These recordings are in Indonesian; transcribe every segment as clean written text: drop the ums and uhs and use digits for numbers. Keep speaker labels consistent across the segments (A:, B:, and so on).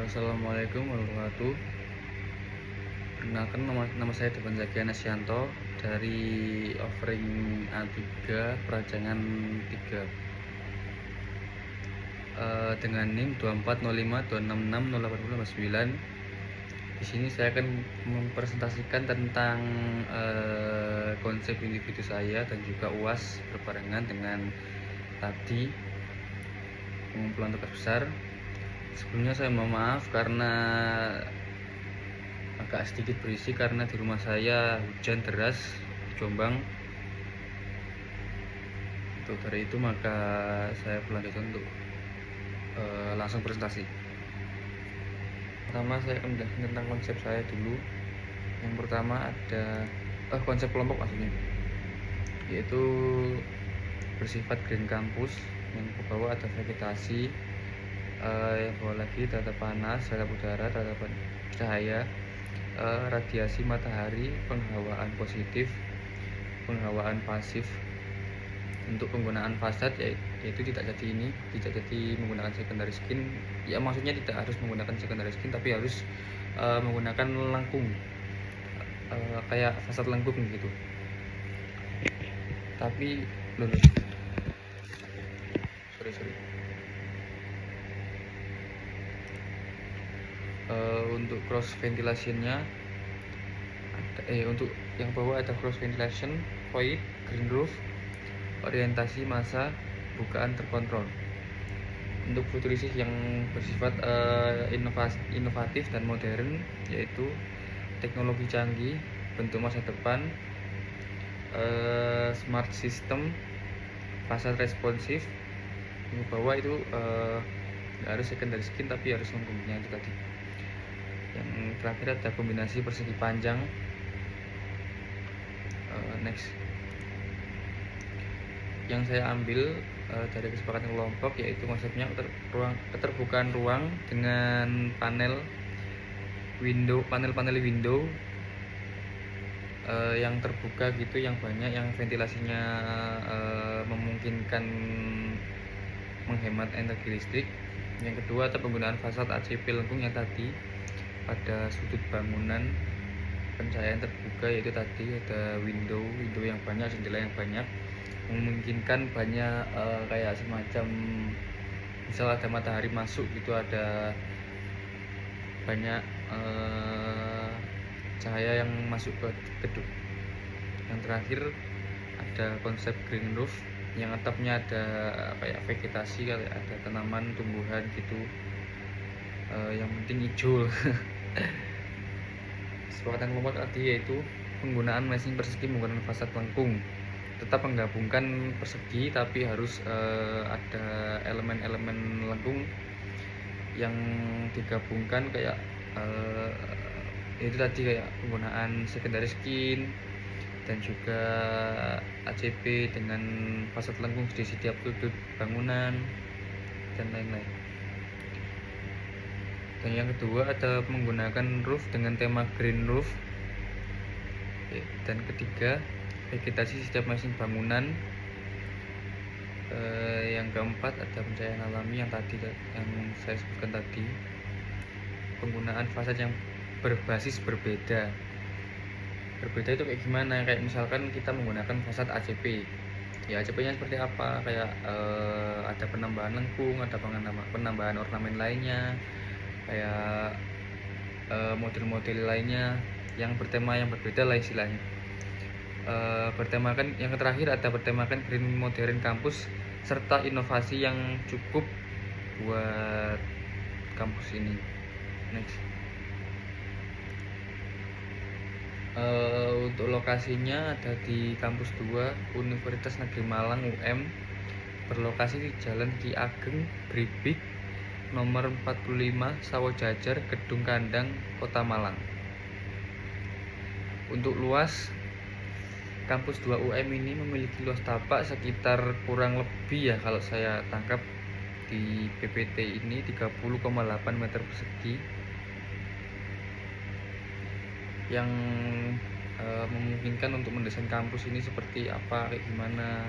A: Assalamualaikum warahmatullahi wabarakatuh. Perkenalkan, nama saya Devan Zakian Asyanto dari offering A3 Prajangan 3 dengan NIM 240526608089. Di sini saya akan mempresentasikan tentang konsep individu saya dan juga UAS berbarengan dengan tadi pengumpulan tugas besar. Sebelumnya saya mohon maaf karena agak sedikit berisi karena di rumah saya hujan deras di Jombang. Untuk dari itu maka saya berlanjut untuk langsung presentasi. Pertama saya akan menjelaskan tentang konsep saya dulu. Yang pertama ada konsep kelompok maksudnya, yaitu bersifat green campus. Yang ke bawah ada vegetasi, yang bawah lagi data panas, data udara, data cahaya, radiasi matahari, penghawaan positif, penghawaan pasif. Untuk penggunaan fasad yaitu tidak jadi menggunakan secondary skin. Ya maksudnya tidak harus menggunakan secondary skin, tapi harus menggunakan lengkung, kayak fasad lengkung gitu. Tapi sorry. Untuk cross ventilationnya untuk yang bawah ada cross ventilation, void, green roof, orientasi massa, bukaan terkontrol. Untuk futuristik yang bersifat inovatif dan modern, yaitu teknologi canggih, bentuk masa depan, smart system, fasad responsif. Yang bawah itu nggak harus secondary skin tapi harus lengkungnya itu tadi. Yang terakhir ada kombinasi persegi panjang. Next, yang saya ambil dari kesepakatan kelompok yaitu konsepnya keterbukaan ruang dengan panel window yang terbuka gitu, yang banyak, yang ventilasinya memungkinkan menghemat energi listrik. Yang kedua ada penggunaan fasad ACP lengkung yang tadi pada sudut bangunan, pencahayaan terbuka yaitu tadi ada window yang banyak, jendela yang banyak, memungkinkan banyak kayak semacam misal ada matahari masuk gitu, ada banyak cahaya yang masuk ke gedung. Yang terakhir ada konsep green roof yang atapnya ada kayak vegetasi, kayak ada tanaman tumbuhan gitu, yang penting hijau. Kesepakatan kelompok tadi yaitu penggunaan masing persegi menggunakan fasad lengkung, tetap menggabungkan persegi tapi harus ada elemen-elemen lengkung yang digabungkan, kayak itu tadi kayak penggunaan secondary skin dan juga ACP dengan fasad lengkung di setiap sudut bangunan dan lain-lain. Dan yang kedua ada menggunakan roof dengan tema green roof. Dan ketiga, vegetasi setiap masing bangunan. Yang keempat ada pencahayaan alami yang saya sebutkan tadi. Penggunaan fasad yang berbasis berbeda itu kayak gimana? Kayak misalkan kita menggunakan fasad ACP. Ya ACP-nya seperti apa? Kayak ada penambahan lengkung, ada penambahan ornamen lainnya, kayak model-model lainnya yang bertema yang berbeda lah istilahnya. Bertemakan yang terakhir ada bertemakan green modern kampus serta inovasi yang cukup buat kampus ini. Next, untuk lokasinya ada di kampus 2 Universitas Negeri Malang UM, berlokasi di Jalan Ki Ageng Bribik nomor 45 Sawojajar, Gedung Kandang, Kota Malang. Untuk luas, kampus 2 UM ini memiliki luas tapak sekitar kurang lebih, ya kalau saya tangkap di PPT ini 30,8 meter persegi, yang memungkinkan untuk mendesain kampus ini seperti apa, kayak gimana,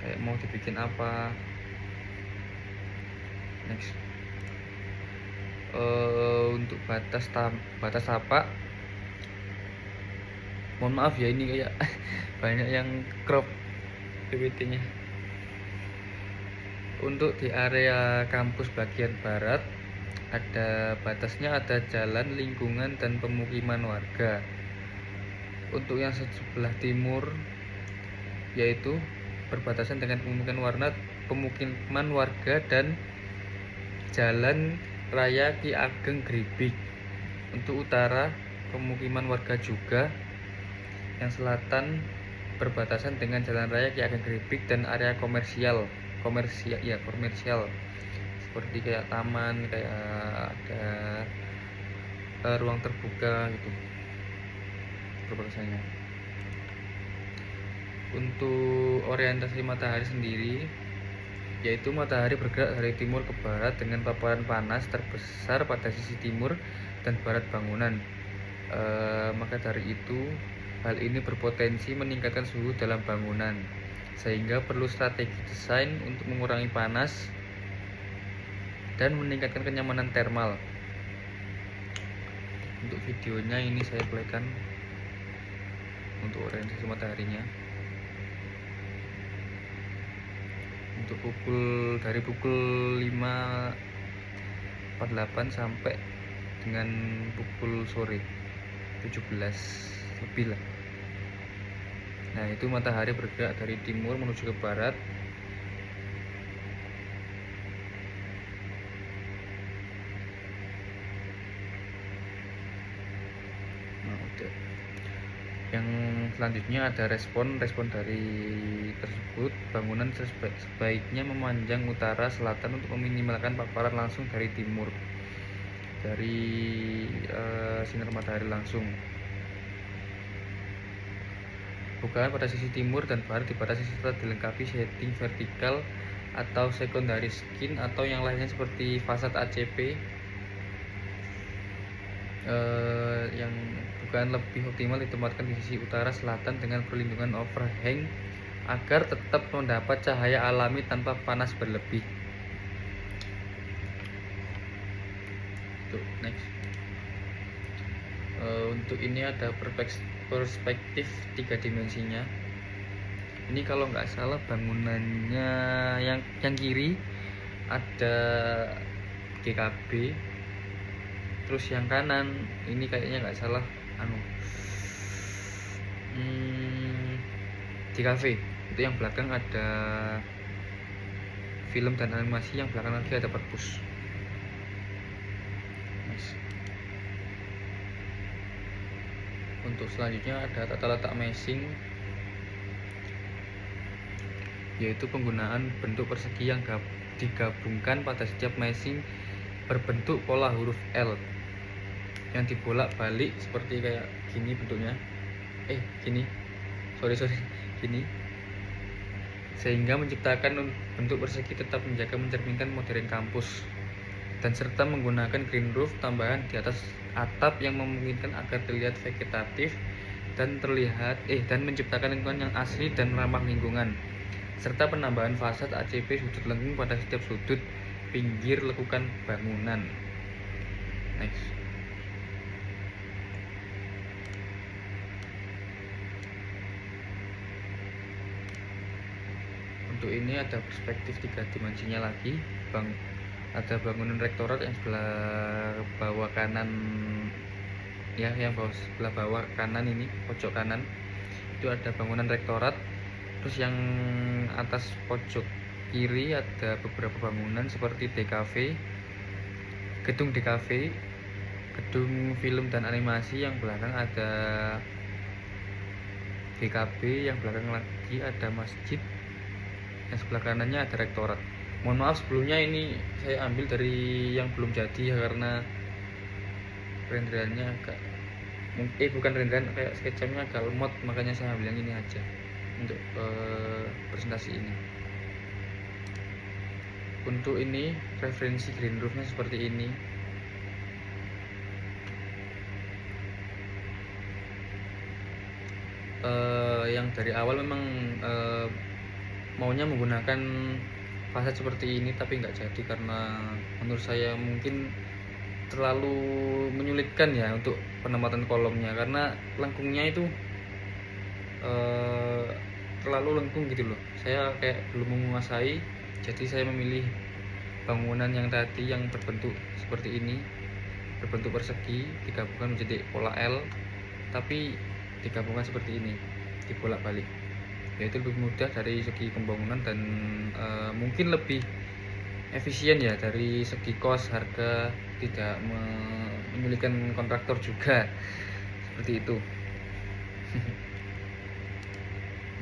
A: kayak mau dibikin apa. Next, Untuk batas tapak, mohon maaf ya ini kayak banyak yang crop PPT-nya. Untuk di area kampus bagian barat ada batasnya, ada jalan lingkungan dan pemukiman warga. Untuk yang sebelah timur yaitu berbatasan dengan pemukiman warga dan jalan raya Ki Ageng Gribik. Untuk utara pemukiman warga juga. Yang selatan berbatasan dengan jalan raya Ki Ageng Gribik dan area komersial seperti kayak taman, kayak ada ruang terbuka gitu perbatasannya. Untuk orientasi matahari sendiri, yaitu matahari bergerak dari timur ke barat dengan paparan panas terbesar pada sisi timur dan barat bangunan. Maka dari itu hal ini berpotensi meningkatkan suhu dalam bangunan, sehingga perlu strategi desain untuk mengurangi panas dan meningkatkan kenyamanan termal. Untuk videonya ini saya playkan untuk orientasi mataharinya. Untuk dari pukul 5.48 sampai dengan pukul sore 17 lebih lah. Nah, itu matahari bergerak dari timur menuju ke barat. Nah, udah. Yang selanjutnya ada respon dari tersebut. Bangunan sebaiknya memanjang utara selatan untuk meminimalkan paparan langsung dari timur, dari sinar matahari langsung. Bukaan pada sisi timur dan barat dibatasi serta dilengkapi setting vertikal atau secondary skin atau yang lainnya seperti fasad ACP. Yang bukaan lebih optimal ditempatkan di sisi utara selatan dengan perlindungan overhang agar tetap mendapat cahaya alami tanpa panas berlebih. Next. Untuk ini ada perspektif 3 dimensinya. Ini kalau nggak salah bangunannya yang kiri ada GKB, terus yang kanan ini kayaknya nggak salah GKV. Itu yang belakang ada film dan animasi, yang belakang lagi ada perpus. Untuk selanjutnya ada tata letak meshing, yaitu penggunaan bentuk persegi yang digabungkan pada setiap meshing berbentuk pola huruf L yang dibolak-balik seperti kayak gini bentuknya. Gini, sehingga menciptakan bentuk persegi tetap mencerminkan modern kampus, dan serta menggunakan green roof tambahan di atas atap yang memungkinkan agar terlihat vegetatif dan menciptakan lingkungan yang asri dan ramah lingkungan, serta penambahan fasad ACP sudut lengkung pada setiap sudut pinggir lekukan bangunan. Next. Untuk ini ada perspektif 3 dimensinya lagi. Ada bangunan rektorat yang sebelah bawah kanan ya, sebelah bawah kanan ini, pojok kanan itu ada bangunan rektorat. Terus yang atas pojok kiri ada beberapa bangunan seperti gedung DKV, gedung film dan animasi. Yang belakang ada GKB, yang belakang lagi ada masjid, yang sebelah kanannya ada rektorat. Mohon maaf sebelumnya, ini saya ambil dari yang belum jadi ya, karena renderannya agak bukan renderan, kayak sketchnya agak lemot, makanya saya ambil yang ini aja untuk presentasi ini. Untuk ini referensi green roofnya seperti ini. Yang dari awal memang maunya menggunakan fasad seperti ini, tapi nggak jadi karena menurut saya mungkin terlalu menyulitkan ya untuk penempatan kolomnya, karena lengkungnya itu terlalu lengkung gitu loh. Saya kayak belum menguasai, jadi saya memilih bangunan yang tadi yang berbentuk seperti ini, berbentuk persegi, digabungkan menjadi pola L, tapi digabungkan seperti ini, dibolak-balik. Yaitu lebih mudah dari segi pembangunan dan mungkin lebih efisien ya dari segi kos, harga, tidak menyulitkan kontraktor juga, seperti itu.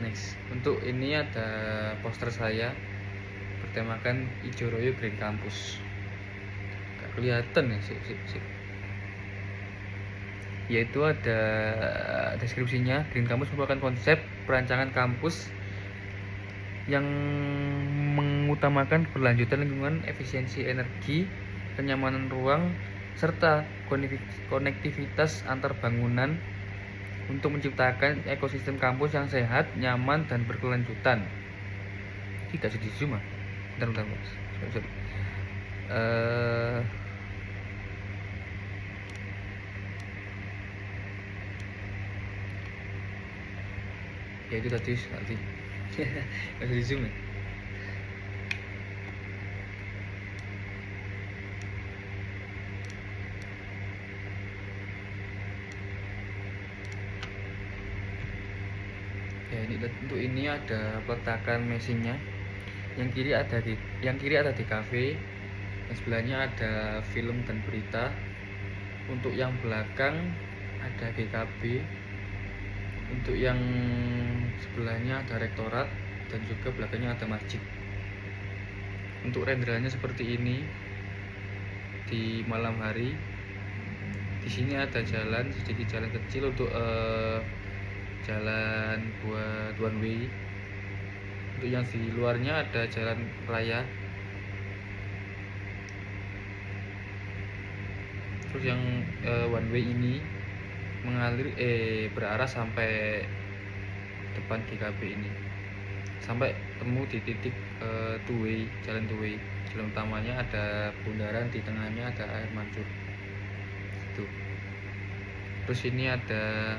A: Next, untuk ini ada poster saya bertemakan Ijo Royo Green Campus. Gak kelihatan ya, sip. Yaitu ada deskripsinya. Green Campus merupakan konsep perancangan kampus yang mengutamakan keberlanjutan lingkungan, efisiensi energi, kenyamanan ruang, serta konektivitas antar bangunan untuk menciptakan ekosistem kampus yang sehat, nyaman, dan berkelanjutan. Tidak jadi zoom ah. Bentar mas. Sorry. Ya itu tadi nggak di zoom ya. Ya ini untuk ini ada peletakan mesinnya. Yang kiri ada di cafe, yang sebelahnya ada film dan berita. Untuk yang belakang ada GKB. Untuk yang sebelahnya ada rektorat dan juga belakangnya ada masjid. Untuk renderannya seperti ini di malam hari. Di sini ada jalan, sedikit jalan kecil untuk jalan buat one way. Untuk yang di luarnya ada jalan raya. Terus yang one way ini mengalir berarah sampai depan GKB ini, sampai temu di titik two way, jalan two way. Jalan utamanya ada bundaran, di tengahnya ada air mancur itu. Terus ini ada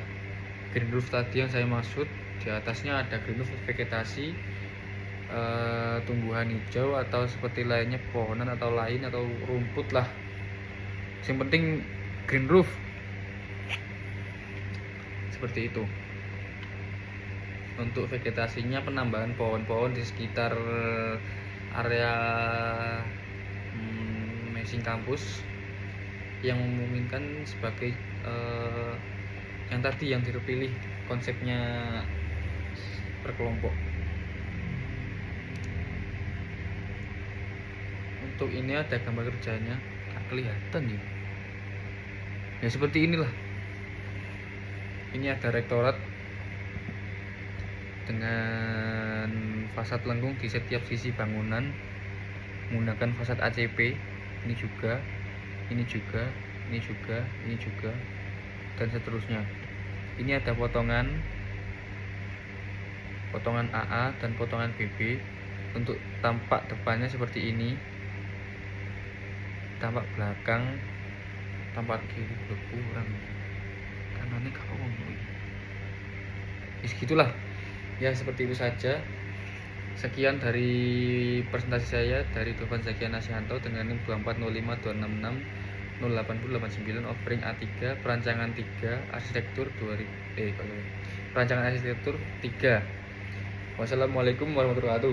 A: green roof tadi yang saya maksud. Di atasnya ada green roof vegetasi, tumbuhan hijau atau seperti lainnya, pohonan atau lain atau rumput lah. Yang penting green roof, seperti itu. Untuk vegetasinya penambahan pohon-pohon di sekitar area mesin kampus yang memungkinkan sebagai yang tadi yang terpilih konsepnya berkelompok. Untuk ini ada gambar kerjanya, nggak kelihatan ya seperti inilah. Ini ada rektorat dengan fasad lengkung di setiap sisi bangunan menggunakan fasad ACP. Ini juga, dan seterusnya. Ini ada potongan AA dan potongan BB. Untuk tampak depannya seperti ini, tampak belakang, tampak kiri kurang, kanannya kakak ngomong. Segitulah ya, seperti itu saja. Sekian dari presentasi saya dari Dufan Zakian Nasyanto dengan NIM 2405266088089, offering A3, perancangan 3, arsitektur 2000 perancangan arsitektur 3. Wassalamualaikum warahmatullahi wabarakatuh.